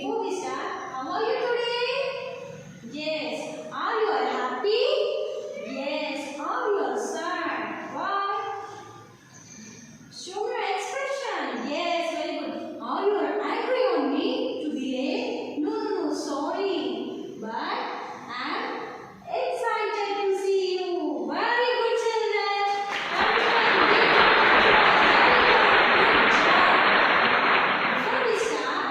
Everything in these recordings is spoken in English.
before we start, how are you today? Yes. Are you all happy? Yes. Are you all sad? Why? Show your expression. Yes, very good. Are you all angry on me to be late? No, sorry. But I'm excited to see you. Very good, children. Before we start,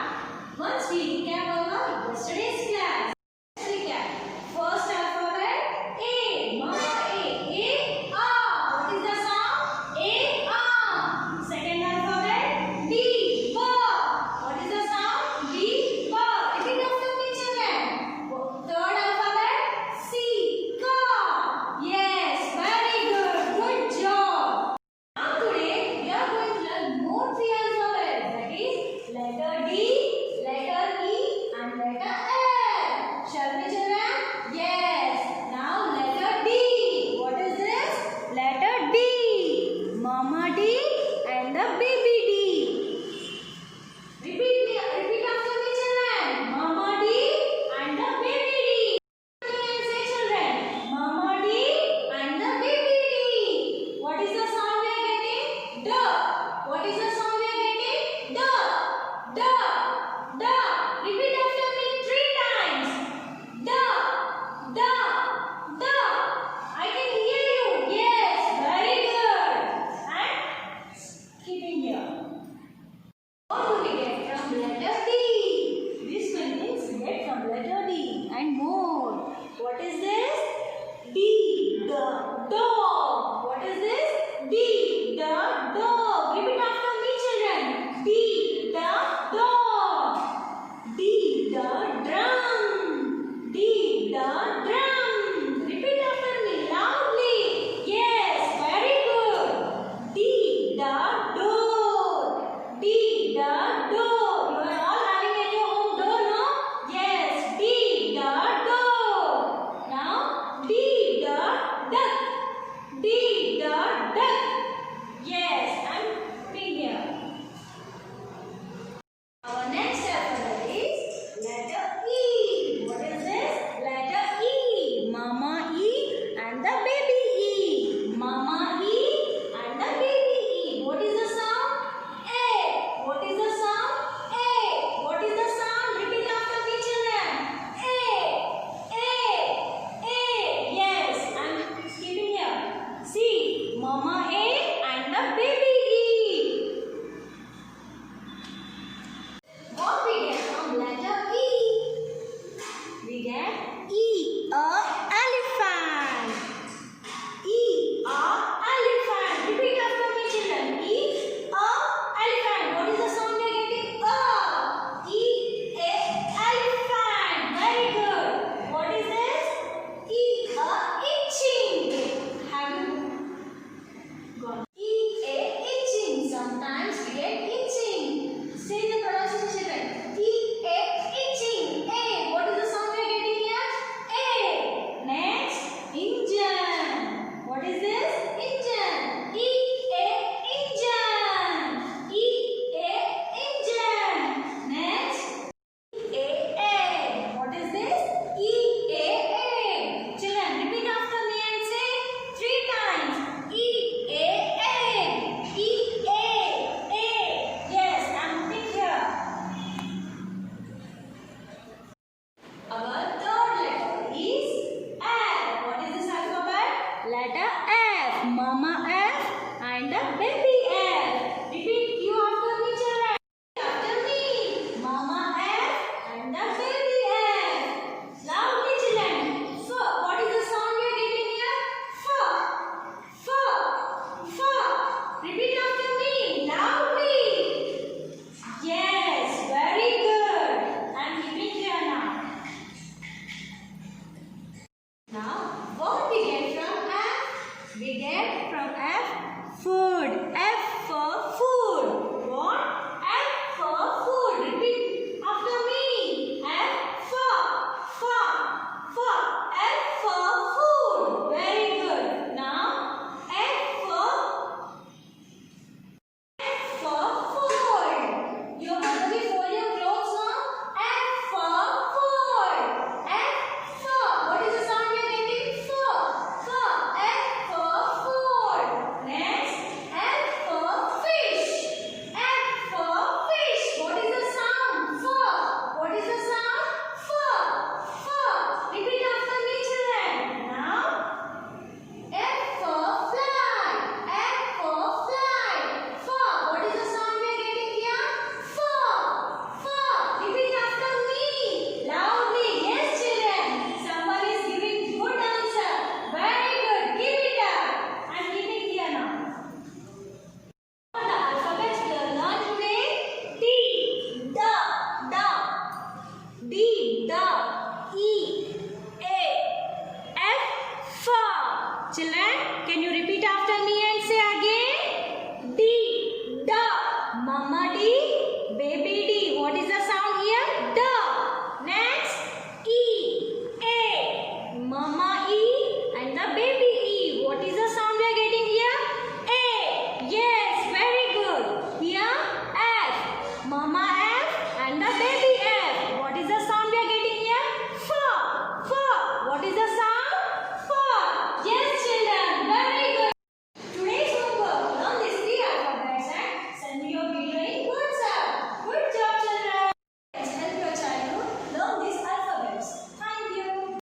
once we recap our yesterday's class. Let's recap. First alphabet A. Mama A. A. R. What is the sound? A. R. Second alphabet B. B. What is the sound? B. B. Repeat after me, children. Third alphabet C. Ka. Yes, very good. Good job. Now today we are going to learn more three alphabets. That is letter D, letter E and letter F. Shall we, children? Yes. Now letter D. What is this? Letter D. Mama D and the baby D. Repeat after me, children. Mama D and the baby D. Say, children. Mama D and the baby D. What is the sound we are getting? D. What is the sound we are getting? D. D. D. Repeat after me 3 times. D. D. D. I can hear you. Yes, very good. And keeping here. What do we get from letter D? These many things we get from letter D and more. What is this? D. The dog. What is this? D. The dog. Repeat after me, children. D. The dog. D. The drum. D. The drum. Repeat after me loudly. Yes, very good. D. The door. Mama D, baby D. What is the sound?